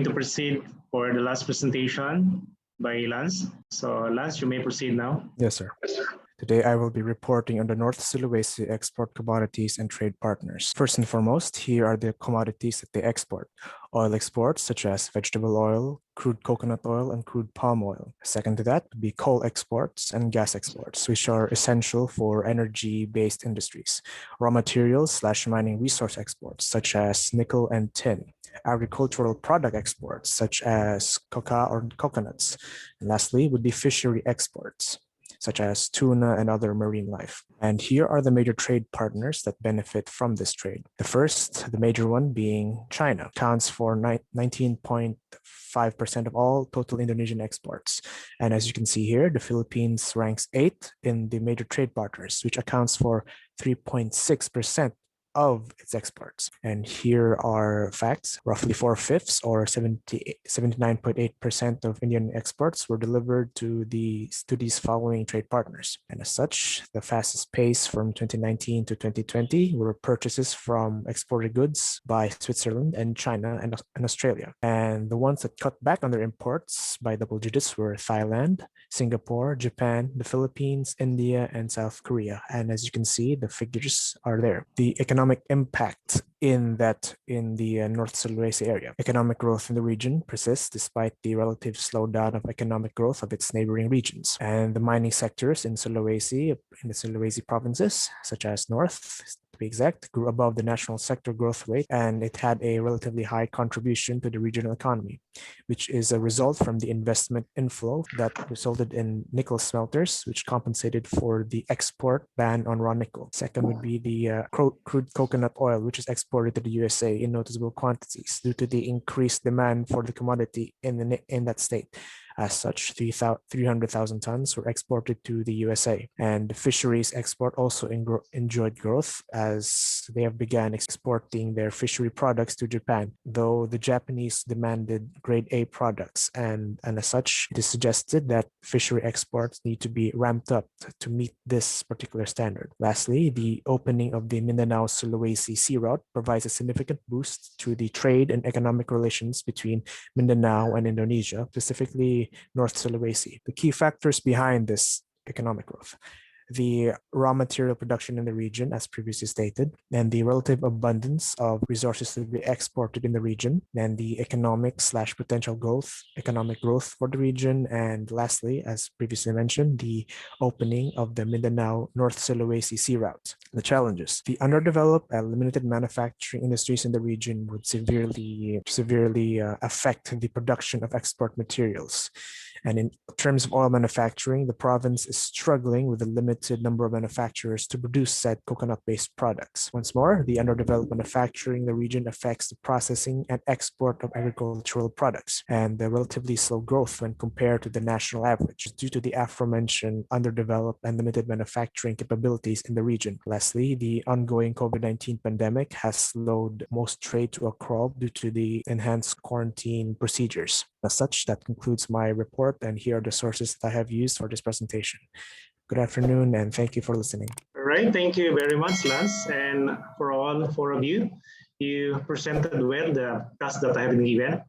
to proceed for the last presentation by Lance. So Lance, you may proceed now. Yes, sir. Today, I will be reporting on the North Sulawesi export commodities and trade partners. First and foremost, here are the commodities that they export. Oil exports, such as vegetable oil, crude coconut oil, and crude palm oil. Second to that would be coal exports and gas exports, which are essential for energy-based industries. Raw materials / mining resource exports, such as nickel and tin. Agricultural product exports, such as cocoa or coconuts. And lastly, would be fishery exports, such as tuna and other marine life. And here are the major trade partners that benefit from this trade. The first, the major one being China, accounts for 19.5% of all total Indonesian exports. And as you can see here, the Philippines ranks 8th in the major trade partners, which accounts for 3.6% of its exports. And here are facts. Roughly 4/5 or 79.8% of Indian exports were delivered to these following trade partners. And as such, the fastest pace from 2019 to 2020 were purchases from exported goods by Switzerland and China and Australia. And the ones that cut back on their imports by double digits were Thailand, Singapore, Japan, the Philippines, India, and South Korea. And as you can see, the figures are there. The economic impact in the North Sulawesi area. Economic growth in the region persists despite the relative slowdown of economic growth of its neighboring regions. And the mining sectors in the Sulawesi provinces, such as North, to be exact, grew above the national sector growth rate, and it had a relatively high contribution to the regional economy, which is a result from the investment inflow that resulted in nickel smelters, which compensated for the export ban on raw nickel. Second would be the crude coconut oil, which is exported to the USA in noticeable quantities due to the increased demand for the commodity in that state. As such, 300,000 tons were exported to the USA. And the fisheries export also enjoyed growth as they have begun exporting their fishery products to Japan, though the Japanese demanded grade A products. And as such, it is suggested that fishery exports need to be ramped up to meet this particular standard. Lastly, the opening of the Mindanao-Sulawesi Sea Route provides a significant boost to the trade and economic relations between Mindanao and Indonesia, specifically North Sulawesi. The key factors behind this economic growth: the raw material production in the region, as previously stated, and the relative abundance of resources to be exported in the region, and the economic / potential economic growth for the region, and lastly, as previously mentioned, the opening of the Mindanao North Sulawesi Sea Route. The challenges: the underdeveloped and limited manufacturing industries in the region would severely affect the production of export materials. And in terms of oil manufacturing, the province is struggling with a limited number of manufacturers to produce said coconut-based products. Once more, the underdeveloped manufacturing in the region affects the processing and export of agricultural products, and the relatively slow growth when compared to the national average due to the aforementioned underdeveloped and limited manufacturing capabilities in the region. Lastly, the ongoing COVID-19 pandemic has slowed most trade to a crawl due to the enhanced quarantine procedures. As such, that concludes my report, and here are the sources that I have used for this presentation. Good afternoon, and thank you for listening. All right, thank you very much, Lance. And for all 4 of you, you presented well the task that I have been given.